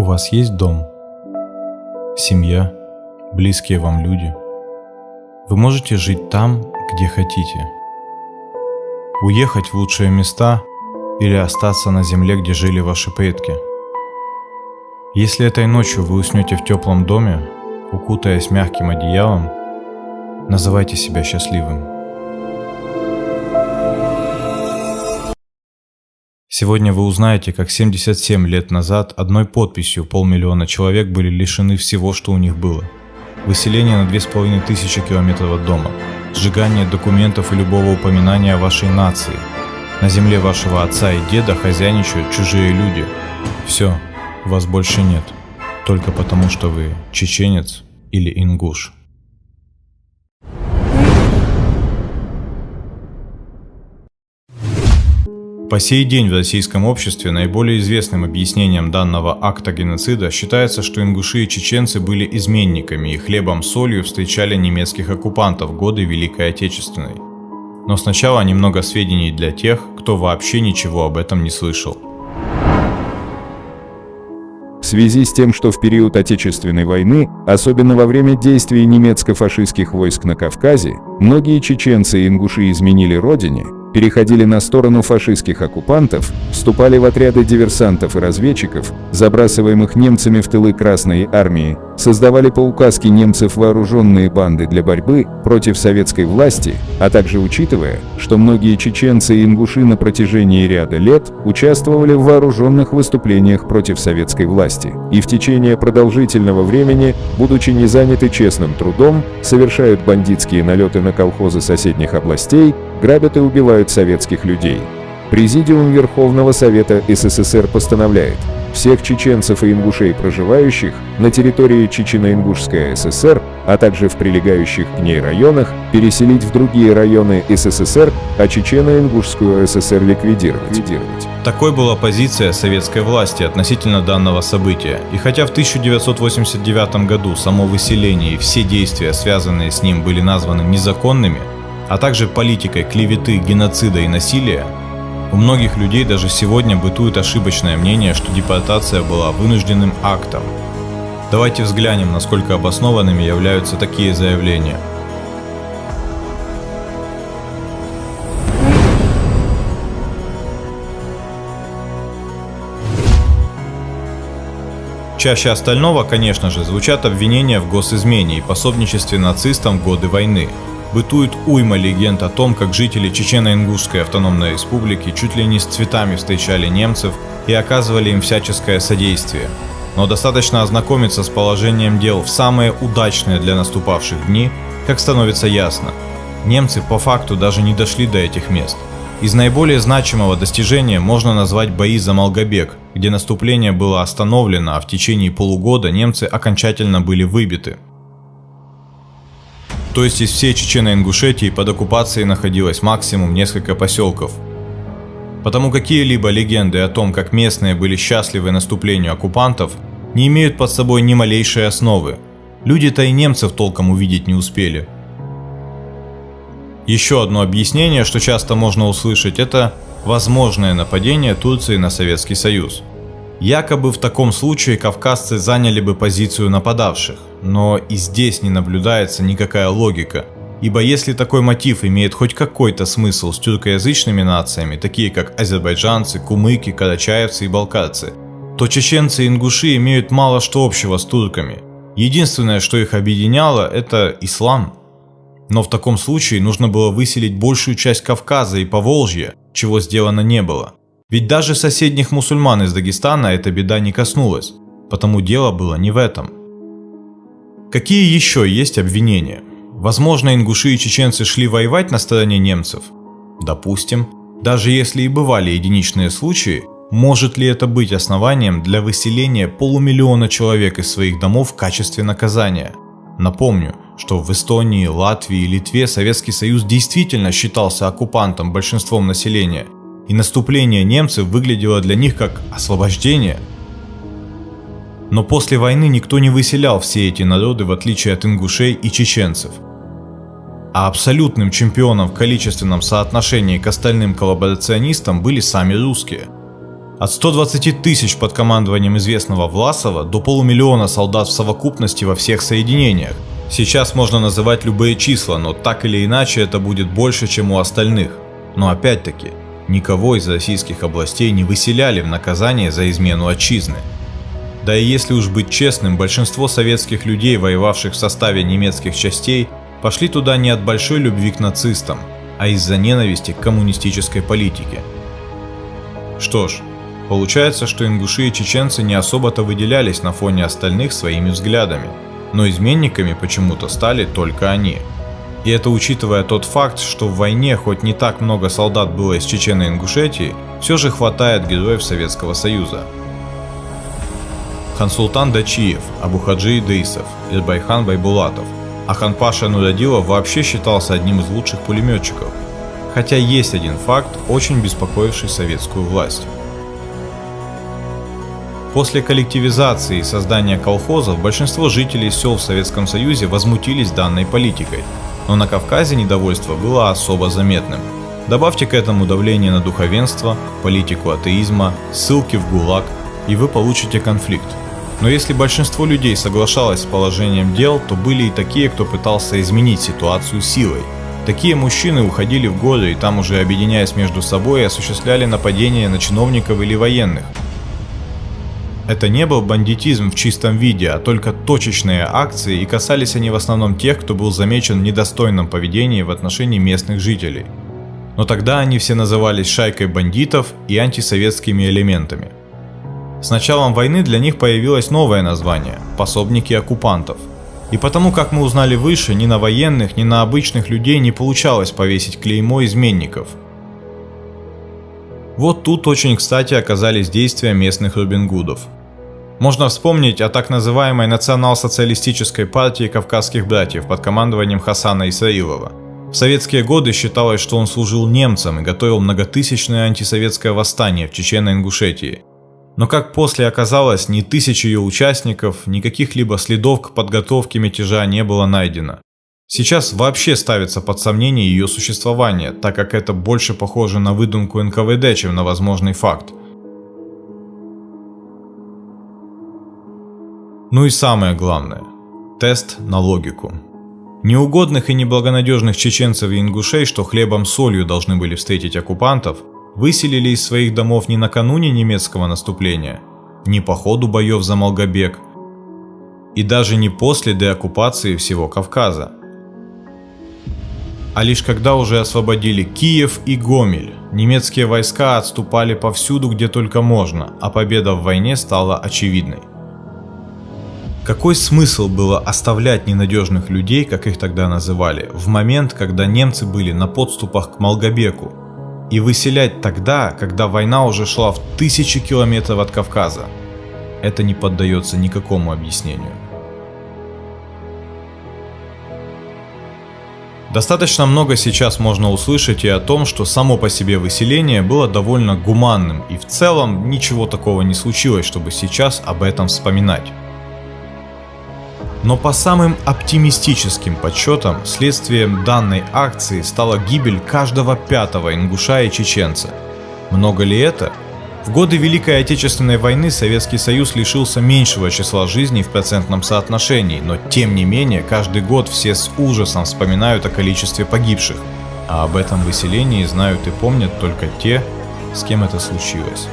У вас есть дом, семья, близкие вам люди. Вы можете жить там, где хотите. Уехать в лучшие места или остаться на земле, где жили ваши предки. Если этой ночью вы уснете в теплом доме, укутаясь мягким одеялом, называйте себя счастливым. Сегодня вы узнаете, как 77 лет назад одной подписью 500 000 человек были лишены всего, что у них было. Выселение на 2500 километров от дома, сжигание документов и любого упоминания о вашей нации. На земле вашего отца и деда хозяйничают чужие люди. Все, вас больше нет, только потому, что вы чеченец или ингуш. По сей день в российском обществе наиболее известным объяснением данного акта геноцида считается, что ингуши и чеченцы были изменниками и хлебом-солью встречали немецких оккупантов в годы Великой Отечественной. Но сначала немного сведений для тех, кто вообще ничего об этом не слышал. В связи с тем, что в период Отечественной войны, особенно во время действий немецко-фашистских войск на Кавказе, многие чеченцы и ингуши изменили родине, переходили на сторону фашистских оккупантов, вступали в отряды диверсантов и разведчиков, забрасываемых немцами в тылы Красной Армии, создавали по указке немцев вооруженные банды для борьбы против советской власти, а также учитывая, что многие чеченцы и ингуши на протяжении ряда лет участвовали в вооруженных выступлениях против советской власти и в течение продолжительного времени, будучи не заняты честным трудом, совершают бандитские налеты на колхозы соседних областей, грабят и убивают советских людей. Президиум Верховного Совета СССР постановляет всех чеченцев и ингушей, проживающих на территории Чечено-Ингушской ССР, а также в прилегающих к ней районах, переселить в другие районы СССР, а Чечено-Ингушскую ССР ликвидировать. Такой была позиция советской власти относительно данного события, и хотя в 1989 году само выселение и все действия, связанные с ним, были названы незаконными, а также политикой клеветы, геноцида и насилия, у многих людей даже сегодня бытует ошибочное мнение, что депортация была вынужденным актом. Давайте взглянем, насколько обоснованными являются такие заявления. Чаще остального, конечно же, звучат обвинения в госизмене и пособничестве нацистам в годы войны. Бытует уйма легенд о том, как жители Чечено-Ингушской автономной республики чуть ли не с цветами встречали немцев и оказывали им всяческое содействие. Но достаточно ознакомиться с положением дел в самые удачные для наступавших дни, как становится ясно. Немцы по факту даже не дошли до этих мест. Из наиболее значимого достижения можно назвать бои за Малгобек, где наступление было остановлено, а в течение полугода немцы окончательно были выбиты. То есть из всей Чечено-Ингушетии под оккупацией находилось максимум несколько поселков. Потому какие-либо легенды о том, как местные были счастливы наступлению оккупантов, не имеют под собой ни малейшей основы. Люди-то и немцев толком увидеть не успели. Еще одно объяснение, что часто можно услышать, это возможное нападение Турции на Советский Союз. Якобы в таком случае кавказцы заняли бы позицию нападавших, но и здесь не наблюдается никакая логика, ибо если такой мотив имеет хоть какой-то смысл с тюркоязычными нациями, такие как азербайджанцы, кумыки, карачаевцы и балкарцы, то чеченцы и ингуши имеют мало что общего с турками. Единственное, что их объединяло, это ислам. Но в таком случае нужно было выселить большую часть Кавказа и Поволжья, чего сделано не было. Ведь даже соседних мусульман из Дагестана эта беда не коснулась, потому дело было не в этом. Какие еще есть обвинения? Возможно, ингуши и чеченцы шли воевать на стороне немцев? Допустим. Даже если и бывали единичные случаи, может ли это быть основанием для выселения 500 000 человек из своих домов в качестве наказания? Напомню, что в Эстонии, Латвии и Литве Советский Союз действительно считался оккупантом большинством населения, и наступление немцев выглядело для них как освобождение. Но после войны никто не выселял все эти народы, в отличие от ингушей и чеченцев. А абсолютным чемпионом в количественном соотношении к остальным коллаборационистам были сами русские. От 120 тысяч под командованием известного Власова до полумиллиона солдат в совокупности во всех соединениях. Сейчас можно называть любые числа, но так или иначе это будет больше, чем у остальных. Но опять-таки, никого из российских областей не выселяли в наказание за измену отчизны. Да и если уж быть честным, большинство советских людей, воевавших в составе немецких частей, пошли туда не от большой любви к нацистам, а из-за ненависти к коммунистической политике. Что ж, получается, что ингуши и чеченцы не особо-то выделялись на фоне остальных своими взглядами, но изменниками почему-то стали только они. И это учитывая тот факт, что в войне хоть не так много солдат было из Чечен и Ингушетии, все же хватает героев Советского Союза. Хансултан Дачиев, Абухаджи Идрисов, Ирбайхан Байбулатов, а Ханпаша Нурадилов вообще считался одним из лучших пулеметчиков. Хотя есть один факт, очень беспокоивший советскую власть. После коллективизации и создания колхозов большинство жителей сел в Советском Союзе возмутились данной политикой, но на Кавказе недовольство было особо заметным. Добавьте к этому давление на духовенство, политику атеизма, ссылки в ГУЛАГ, и вы получите конфликт. Но если большинство людей соглашалось с положением дел, то были и такие, кто пытался изменить ситуацию силой. Такие мужчины уходили в горы и там уже объединяясь между собой осуществляли нападения на чиновников или военных. Это не был бандитизм в чистом виде, а только точечные акции, и касались они в основном тех, кто был замечен в недостойном поведении в отношении местных жителей. Но тогда они все назывались шайкой бандитов и антисоветскими элементами. С началом войны для них появилось новое название – пособники оккупантов. И потому, как мы узнали выше, ни на военных, ни на обычных людей не получалось повесить клеймо изменников. Вот тут очень кстати оказались действия местных Робин Гудов. Можно вспомнить о так называемой национал-социалистической партии кавказских братьев под командованием Хасана Исраилова. В советские годы считалось, что он служил немцам и готовил многотысячное антисоветское восстание в Чечено-Ингушетии. Но как после оказалось, ни тысяч ее участников, ни каких-либо следов к подготовке мятежа не было найдено. Сейчас вообще ставится под сомнение ее существование, так как это больше похоже на выдумку НКВД, чем на возможный факт. Ну и самое главное – тест на логику. Неугодных и неблагонадежных чеченцев и ингушей, что хлебом-солью должны были встретить оккупантов, выселили из своих домов не накануне немецкого наступления, не по ходу боев за Малгобек, и даже не после деоккупации всего Кавказа, а лишь когда уже освободили Киев и Гомель. Немецкие войска отступали повсюду, где только можно, а победа в войне стала очевидной. Какой смысл было оставлять ненадежных людей, как их тогда называли, в момент, когда немцы были на подступах к Малгобеку, и выселять тогда, когда война уже шла в 1000 километров от Кавказа? Это не поддается никакому объяснению. Достаточно много сейчас можно услышать и о том, что само по себе выселение было довольно гуманным, и в целом ничего такого не случилось, чтобы сейчас об этом вспоминать. Но по самым оптимистическим подсчетам, следствием данной акции стала гибель каждого 5-го ингуша и чеченца. Много ли это? В годы Великой Отечественной войны Советский Союз лишился меньшего числа жизней в процентном соотношении, но тем не менее каждый год все с ужасом вспоминают о количестве погибших, а об этом выселении знают и помнят только те, с кем это случилось.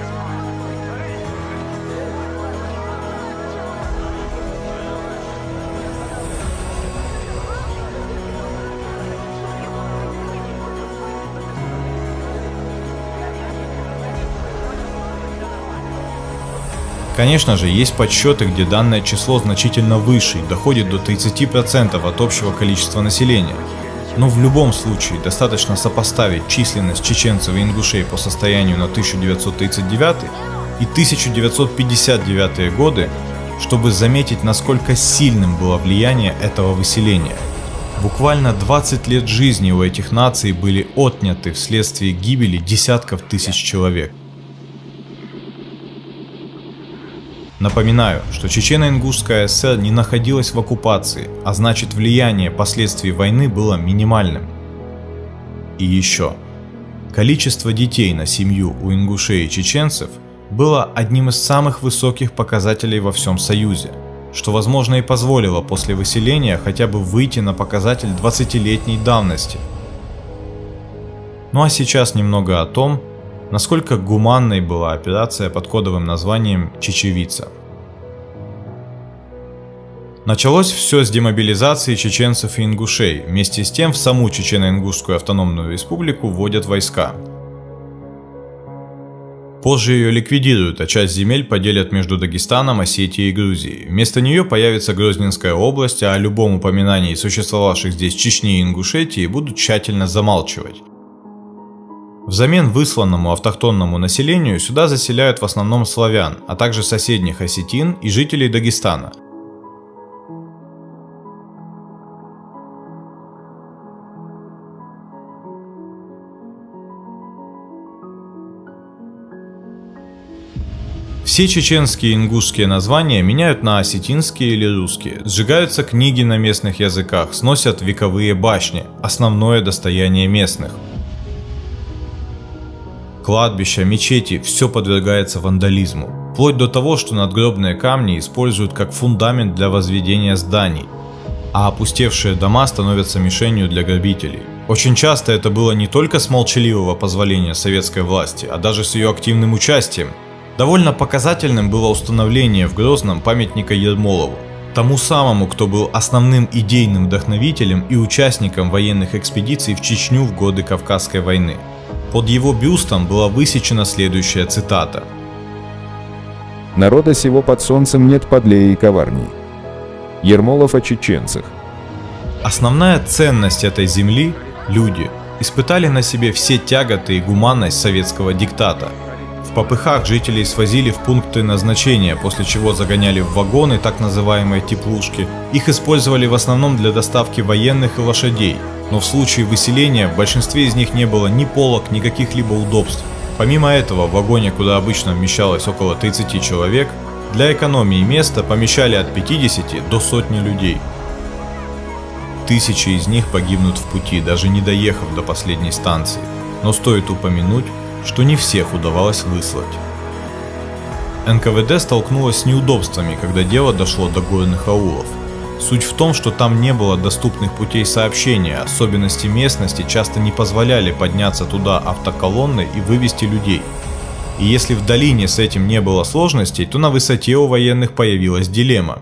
Конечно же, есть подсчеты, где данное число значительно выше и доходит до 30% от общего количества населения. Но в любом случае достаточно сопоставить численность чеченцев и ингушей по состоянию на 1939 и 1959 годы, чтобы заметить, насколько сильным было влияние этого выселения. Буквально 20 лет жизни у этих наций были отняты вследствие гибели десятков тысяч человек. Напоминаю, что Чечено-Ингушская ССР не находилась в оккупации, а значит влияние последствий войны было минимальным. И еще. Количество детей на семью у ингушей и чеченцев было одним из самых высоких показателей во всем Союзе, что, возможно, и позволило после выселения хотя бы выйти на показатель 20-летней давности. Ну а сейчас немного о том, насколько гуманной была операция под кодовым названием «Чечевица». Началось все с демобилизации чеченцев и ингушей, вместе с тем в саму Чечено-Ингушскую автономную республику вводят войска. Позже ее ликвидируют, а часть земель поделят между Дагестаном, Осетией и Грузией. Вместо нее появится Грозненская область, а о любом упоминании существовавших здесь Чечни и Ингушетии будут тщательно замалчивать. Взамен высланному автохтонному населению сюда заселяют в основном славян, а также соседних осетин и жителей Дагестана. Все чеченские и ингушские названия меняют на осетинские или русские, сжигаются книги на местных языках, сносят вековые башни, основное достояние местных. Кладбища, мечети – все подвергается вандализму, вплоть до того, что надгробные камни используют как фундамент для возведения зданий, а опустевшие дома становятся мишенью для грабителей. Очень часто это было не только с молчаливого позволения советской власти, а даже с ее активным участием. Довольно показательным было установление в Грозном памятника Ермолову, тому самому, кто был основным идейным вдохновителем и участником военных экспедиций в Чечню в годы Кавказской войны. Под его бюстом была высечена следующая цитата: «Народа сего под солнцем нет подлее и коварней». Ермолов о чеченцах. Основная ценность этой земли – люди – испытали на себе все тяготы и гуманность советского диктата. В попыхах жителей свозили в пункты назначения, после чего загоняли в вагоны, так называемые теплушки. Их использовали в основном для доставки военных и лошадей, но в случае выселения в большинстве из них не было ни полок, ни каких-либо удобств. Помимо этого, в вагоне, куда обычно вмещалось около 30 человек, для экономии места помещали от 50 до сотни людей. Тысячи из них погибнут в пути, даже не доехав до последней станции. Но стоит упомянуть, что не всех удавалось выслать. НКВД столкнулась с неудобствами, когда дело дошло до горных аулов. Суть в том, что там не было доступных путей сообщения, особенности местности часто не позволяли подняться туда автоколонной и вывести людей. И если в долине с этим не было сложностей, то на высоте у военных появилась дилемма.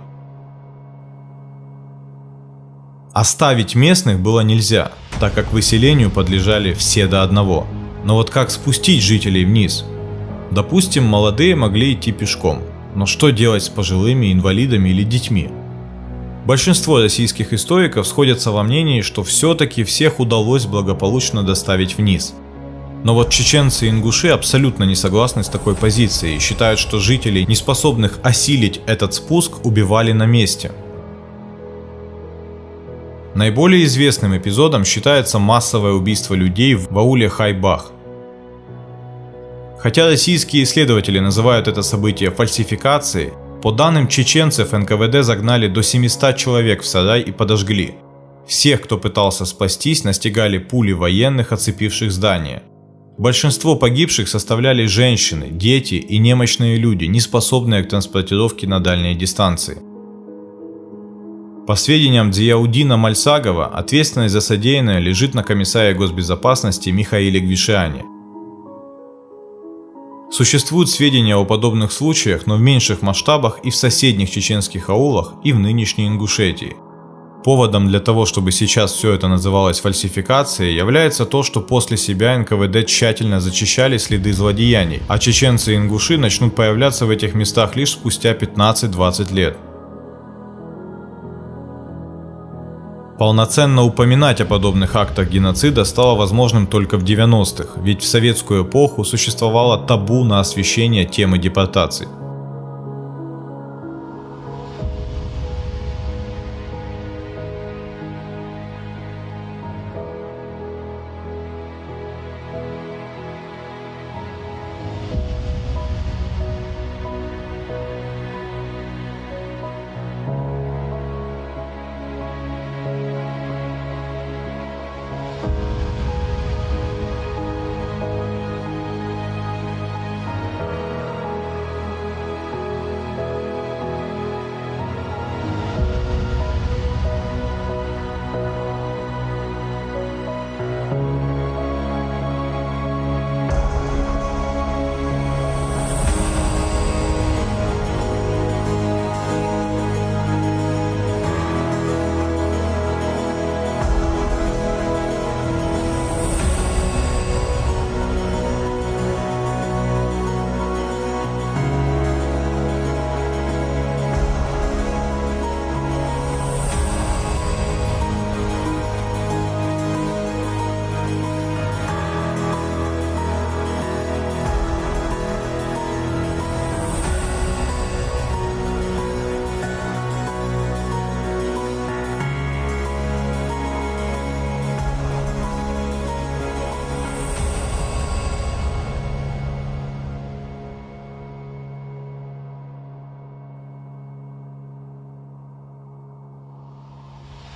Оставить местных было нельзя, так как выселению подлежали все до одного. Но вот как спустить жителей вниз? Допустим, молодые могли идти пешком, но что делать с пожилыми, инвалидами или детьми? Большинство российских историков сходятся во мнении, что все-таки всех удалось благополучно доставить вниз. Но вот чеченцы и ингуши абсолютно не согласны с такой позицией и считают, что жителей, не способных осилить этот спуск, убивали на месте. Наиболее известным эпизодом считается массовое убийство людей в ауле Хайбах. Хотя российские исследователи называют это событие фальсификацией, по данным чеченцев НКВД загнали до 700 человек в сарай и подожгли. Всех, кто пытался спастись, настигали пули военных, оцепивших здание. Большинство погибших составляли женщины, дети и немощные люди, не способные к транспортировке на дальние дистанции. По сведениям Дзияудина Мальсагова, ответственность за содеянное лежит на комиссаре госбезопасности Михаиле Гвишиане. Существуют сведения о подобных случаях, но в меньших масштабах и в соседних чеченских аулах, и в нынешней Ингушетии. Поводом для того, чтобы сейчас все это называлось фальсификацией, является то, что после себя НКВД тщательно зачищали следы злодеяний, а чеченцы и ингуши начнут появляться в этих местах лишь спустя 15-20 лет. Полноценно упоминать о подобных актах геноцида стало возможным только в 90-х, ведь в советскую эпоху существовало табу на освещение темы депортаций.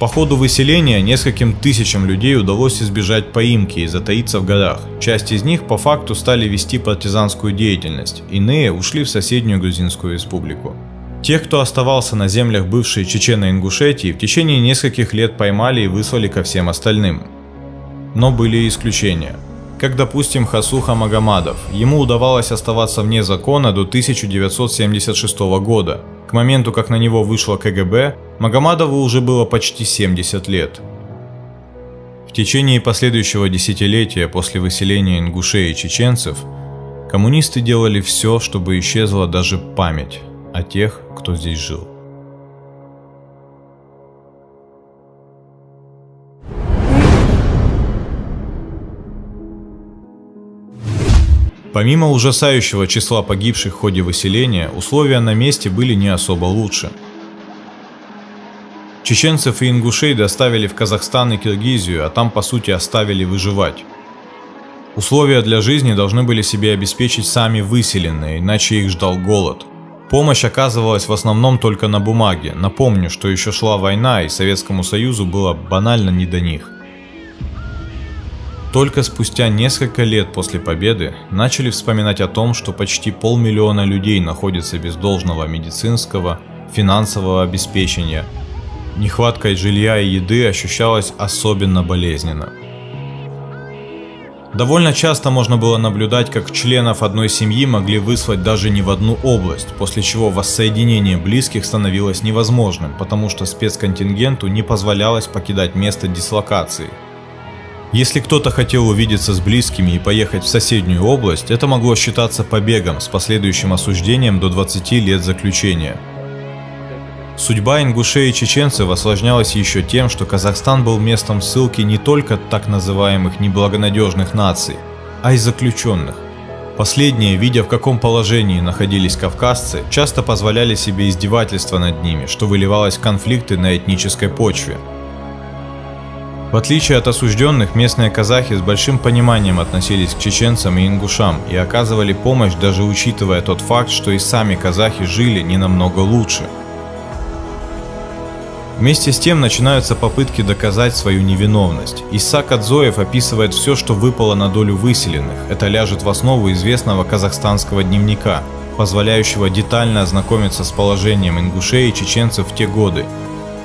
По ходу выселения нескольким тысячам людей удалось избежать поимки и затаиться в горах. Часть из них по факту стали вести партизанскую деятельность, иные ушли в соседнюю Грузинскую республику. Тех, кто оставался на землях бывшей Чечено-Ингушетии, в течение нескольких лет поймали и выслали ко всем остальным. Но были и исключения. Как, допустим, Хасуха Магомадов. Ему удавалось оставаться вне закона до 1976 года. К моменту, как на него вышло КГБ, Магомадову уже было почти 70 лет. В течение последующего десятилетия после выселения ингушей и чеченцев, коммунисты делали все, чтобы исчезла даже память о тех, кто здесь жил. Помимо ужасающего числа погибших в ходе выселения, условия на месте были не особо лучше. Чеченцев и ингушей доставили в Казахстан и Киргизию, а там по сути оставили выживать. Условия для жизни должны были себе обеспечить сами выселенные, иначе их ждал голод. Помощь оказывалась в основном только на бумаге. Напомню, что еще шла война, и Советскому Союзу было банально не до них. Только спустя несколько лет после победы начали вспоминать о том, что почти 500 000 людей находятся без должного медицинского, финансового обеспечения. Нехватка жилья и еды ощущалась особенно болезненно. Довольно часто можно было наблюдать, как членов одной семьи могли выслать даже не в одну область, после чего воссоединение близких становилось невозможным, потому что спецконтингенту не позволялось покидать место дислокации. Если кто-то хотел увидеться с близкими и поехать в соседнюю область, это могло считаться побегом с последующим осуждением до 20 лет заключения. Судьба ингушей и чеченцев осложнялась еще тем, что Казахстан был местом ссылки не только так называемых неблагонадежных наций, а и заключенных. Последние, видя в каком положении находились кавказцы, часто позволяли себе издевательства над ними, что выливалось в конфликты на этнической почве. В отличие от осужденных, местные казахи с большим пониманием относились к чеченцам и ингушам и оказывали помощь, даже учитывая тот факт, что и сами казахи жили не намного лучше. Вместе с тем начинаются попытки доказать свою невиновность. Исаак Адзоев описывает все, что выпало на долю выселенных. Это ляжет в основу известного казахстанского дневника, позволяющего детально ознакомиться с положением ингушей и чеченцев в те годы.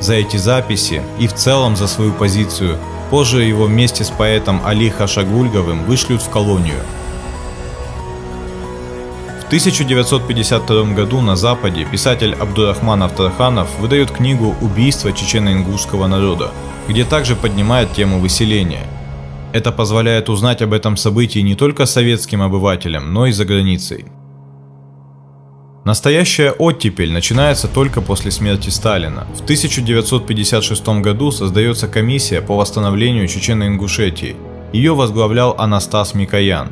За эти записи и в целом за свою позицию позже его вместе с поэтом Али Хашагульговым вышлют в колонию. В 1952 году на Западе писатель Абдурахман Авторханов выдает книгу «Убийство чечено-ингушского народа», где также поднимает тему выселения. Это позволяет узнать об этом событии не только советским обывателям, но и за границей. Настоящая оттепель начинается только после смерти Сталина. В 1956 году создается комиссия по восстановлению Чечено-Ингушетии. Ее возглавлял Анастас Микоян.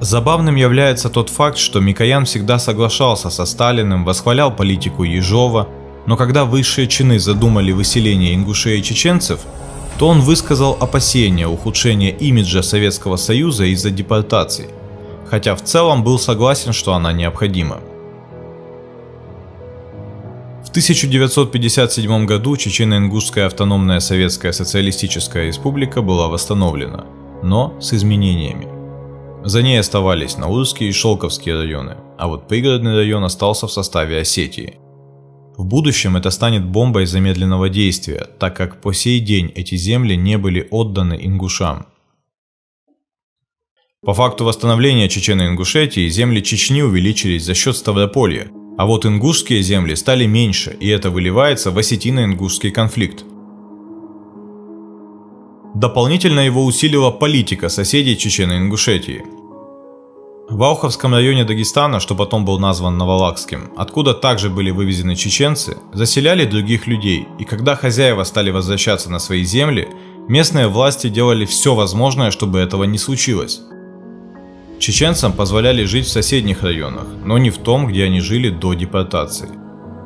Забавным является тот факт, что Микоян всегда соглашался со Сталиным, восхвалял политику Ежова, но когда высшие чины задумали выселение ингушей и чеченцев, то он высказал опасения ухудшения имиджа Советского Союза из-за депортаций, хотя в целом был согласен, что она необходима. В 1957 году Чечено-Ингушская автономная Советская Социалистическая Республика была восстановлена, но с изменениями. За ней оставались Наурские и Шелковские районы, а вот пригородный район остался в составе Осетии. В будущем это станет бомбой замедленного действия, так как по сей день эти земли не были отданы ингушам. По факту восстановления Чечено-Ингушетии земли Чечни увеличились за счет Ставрополья, а вот ингушские земли стали меньше, и это выливается в осетино-ингушский конфликт. Дополнительно его усилила политика соседей Чечено-Ингушетии. В Ауховском районе Дагестана, что потом был назван Новолакским, откуда также были вывезены чеченцы, заселяли других людей, и когда хозяева стали возвращаться на свои земли, местные власти делали все возможное, чтобы этого не случилось. Чеченцам позволяли жить в соседних районах, но не в том, где они жили до депортации.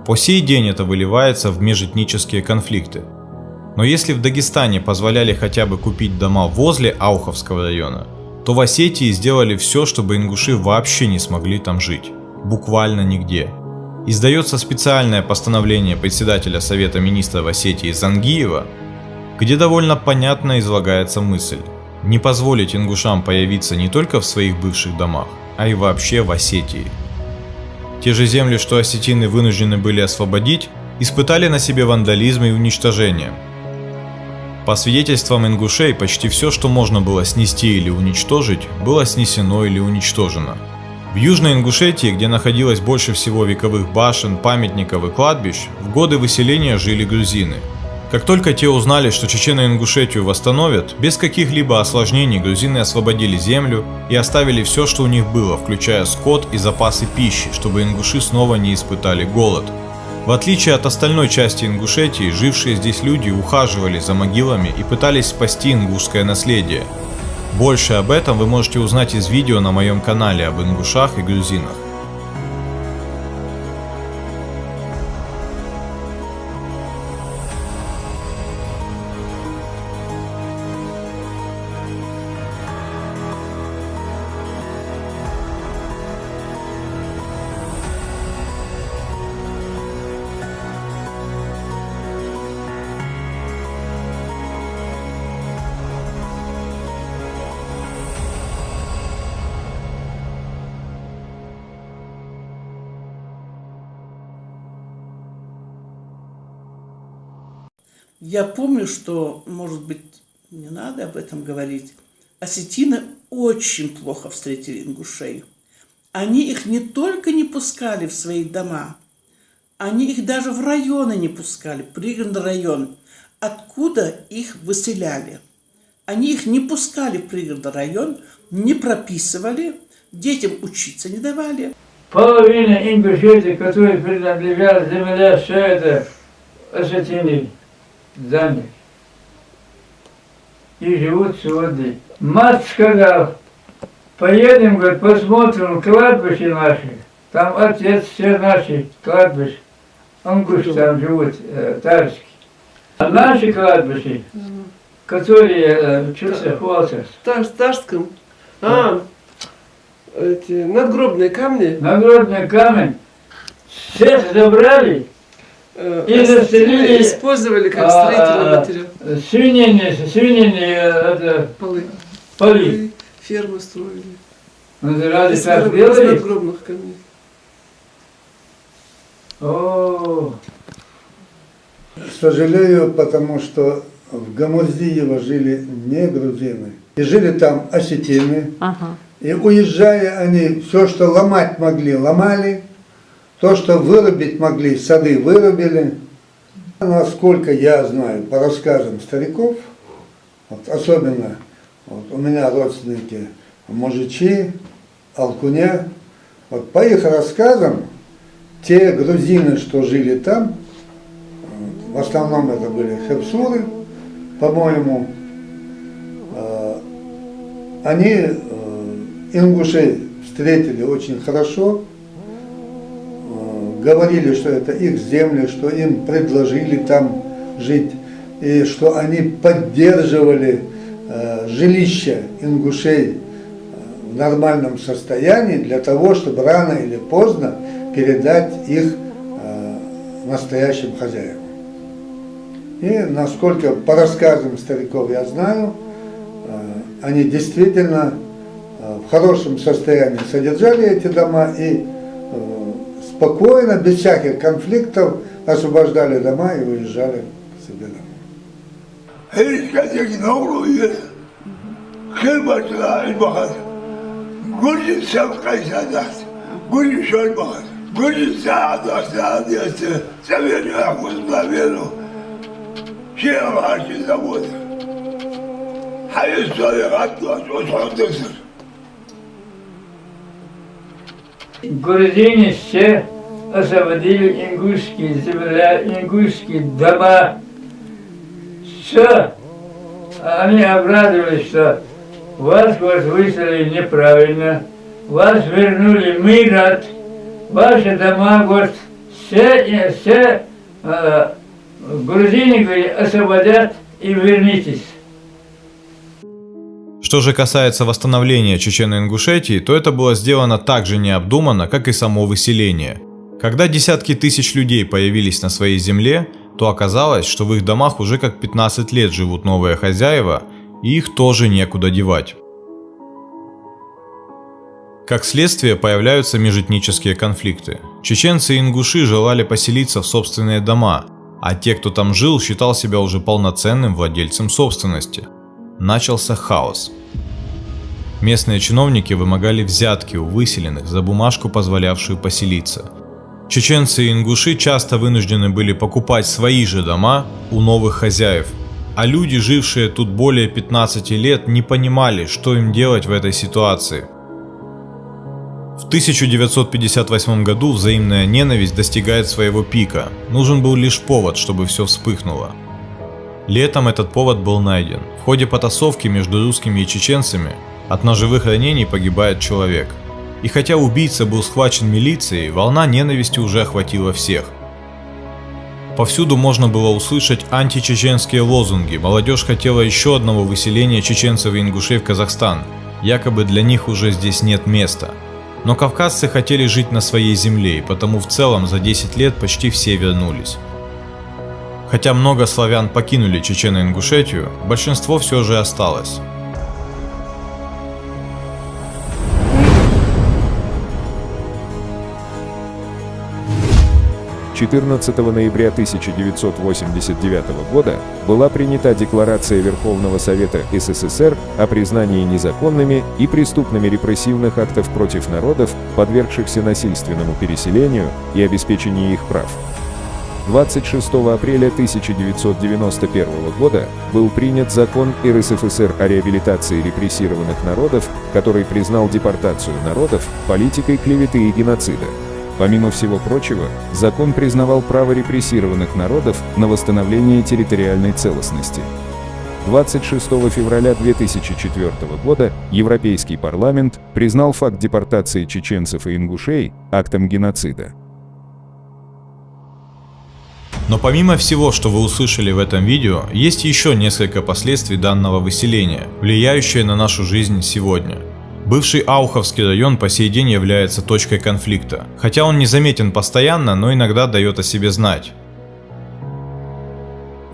По сей день это выливается в межэтнические конфликты. Но если в Дагестане позволяли хотя бы купить дома возле Ауховского района, то в Осетии сделали все, чтобы ингуши вообще не смогли там жить. Буквально нигде. издается специальное постановление председателя Совета министров Осетии Зангиева, где довольно понятно излагается мысль не позволить ингушам появиться не только в своих бывших домах, а и вообще в Осетии. Те же земли, что осетины вынуждены были освободить, испытали на себе вандализм и уничтожение. По свидетельствам ингушей, почти все, что можно было снести или уничтожить, было снесено или уничтожено. В Южной Ингушетии, где находилось больше всего вековых башен, памятников и кладбищ, в годы выселения жили грузины. Как только те узнали, что Чечено-Ингушетию восстановят, без каких-либо осложнений грузины освободили землю и оставили все, что у них было, включая скот и запасы пищи, чтобы ингуши снова не испытали голод. В отличие от остальной части Ингушетии, жившие здесь люди ухаживали за могилами и пытались спасти ингушское наследие. Больше об этом вы можете узнать из видео на моем канале об ингушах и грузинах. Я помню, что, может быть, не надо об этом говорить, осетины очень плохо встретили ингушей. Они их не только не пускали в свои дома, они их даже в районы не пускали, пригородный район, откуда их выселяли. Они их не пускали в пригородный район, не прописывали, детям учиться не давали. Половина Ингушетии, которые принадлежат земле, все это осетины заняли. И живут сегодня. Мать сказал, поедем, говорит, посмотрим кладбище наши. Там отец, все наши кладбища. Ингуш там живут, тарские. А наши кладбища, которые чуть хватит. В Тарском. Эти надгробные камни. Нагробный камень всех забрали и заселили. Использовали как строительный материал. Свиньи, это Полы. Фермы строили. Назирали Из так делали? надгробных камней. О, Сожалею, потому что в Гамурзиево жили не грузины. И жили там осетины. И уезжая они, все, что ломать могли, ломали. То, что вырубить могли, сады вырубили. Насколько я знаю, по рассказам стариков, вот особенно вот у меня родственники мужичи, алкуня, вот по их рассказам, те грузины, что жили там, в основном это были хепсуры, по-моему, они ингушей встретили очень хорошо, говорили, что это их земли, что им предложили там жить, и что они поддерживали жилища ингушей в нормальном состоянии для того, чтобы рано или поздно передать их настоящим хозяевам. И насколько по рассказам стариков я знаю, они действительно в хорошем состоянии содержали эти дома и спокойно, без всяких конфликтов освобождали дома и уезжали к себе домой. грузины все освободили ингушские земля, ингушские дома. Все. Они обрадовались, что вас выселили неправильно, вас вернули мират, ваши дома, вот, все грузины, говорит, освободят и вернитесь. Что же касается восстановления Чечено-Ингушетии, то это было сделано так же необдуманно, как и само выселение. Когда десятки тысяч людей появились на своей земле, то оказалось, что в их домах уже как 15 лет живут новые хозяева, и их тоже некуда девать. Как следствие появляются межэтнические конфликты. Чеченцы и ингуши желали поселиться в собственные дома, а те, кто там жил, считал себя уже полноценным владельцем собственности. Начался хаос. Местные чиновники вымогали взятки у выселенных за бумажку, позволявшую поселиться. Чеченцы и ингуши часто вынуждены были покупать свои же дома у новых хозяев, а люди, жившие тут более 15 лет, не понимали, что им делать в этой ситуации. В 1958 году взаимная ненависть достигает своего пика. Нужен был лишь повод, чтобы все вспыхнуло. Летом этот повод был найден. В ходе потасовки между русскими и чеченцами от ножевых ранений погибает человек. И хотя убийца был схвачен милицией, волна ненависти уже охватила всех. Повсюду можно было услышать античеченские лозунги. Молодежь хотела еще одного выселения чеченцев и ингушей в Казахстан. Якобы для них уже здесь нет места. Но кавказцы хотели жить на своей земле, и потому в целом за 10 лет почти все вернулись. Хотя много славян покинули Чечено-Ингушетию, большинство все же осталось. 14 ноября 1989 года была принята Декларация Верховного Совета СССР о признании незаконными и преступными репрессивных актов против народов, подвергшихся насильственному переселению, и обеспечении их прав. 26 апреля 1991 года был принят закон РСФСР о реабилитации репрессированных народов, который признал депортацию народов политикой клеветы и геноцида. Помимо всего прочего, закон признавал право репрессированных народов на восстановление территориальной целостности. 26 февраля 2004 года Европейский парламент признал факт депортации чеченцев и ингушей актом геноцида. Но помимо всего, что вы услышали в этом видео, есть еще несколько последствий данного выселения, влияющие на нашу жизнь сегодня. Бывший Ауховский район по сей день является точкой конфликта, хотя он не заметен постоянно, но иногда дает о себе знать.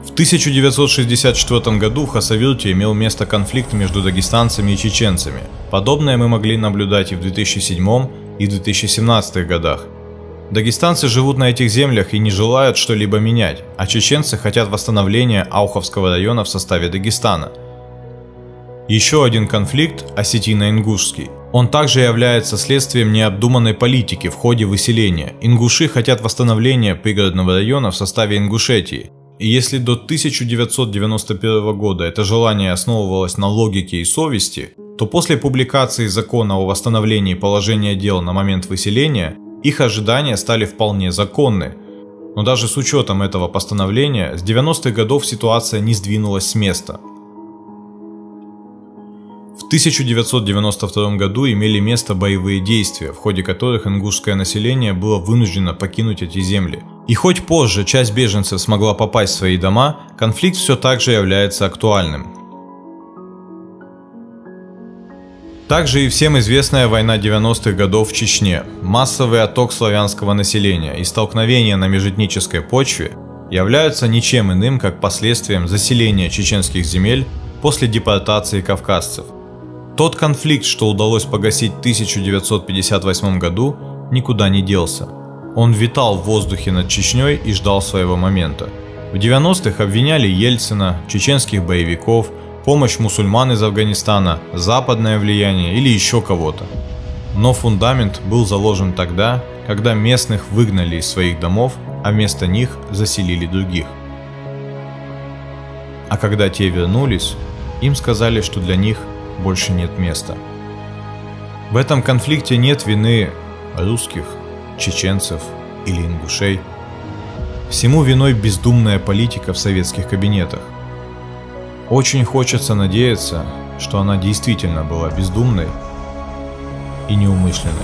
В 1964 году в Хасавюрте имел место конфликт между дагестанцами и чеченцами. Подобное мы могли наблюдать и в 2007 и в 2017 годах. Дагестанцы живут на этих землях и не желают что-либо менять, а чеченцы хотят восстановления Ауховского района в составе Дагестана. Еще один конфликт – осетино-ингушский. Он также является следствием необдуманной политики в ходе выселения. Ингуши хотят восстановления пригородного района в составе Ингушетии. И если до 1991 года это желание основывалось на логике и совести, то после публикации закона о восстановлении положения дел на момент выселения их ожидания стали вполне законны. Но даже с учетом этого постановления, с 90-х годов ситуация не сдвинулась с места. В 1992 году имели место боевые действия, в ходе которых ингушское население было вынуждено покинуть эти земли. И хоть позже часть беженцев смогла попасть в свои дома, конфликт все так же является актуальным. Также и всем известная война 90-х годов в Чечне, массовый отток славянского населения и столкновения на межэтнической почве являются ничем иным, как последствием заселения чеченских земель после депортации кавказцев. Тот конфликт, что удалось погасить в 1958 году, никуда не делся. Он витал в воздухе над Чечней и ждал своего момента. В 90-х обвиняли Ельцина, чеченских боевиков, помощь мусульман из Афганистана, западное влияние или еще кого-то. Но фундамент был заложен тогда, когда местных выгнали из своих домов, а вместо них заселили других. А когда те вернулись, им сказали, что для них больше нет места. В этом конфликте нет вины русских, чеченцев или ингушей. Всему виной бездумная политика в советских кабинетах. Очень хочется надеяться, что она действительно была бездумной и неумышленной.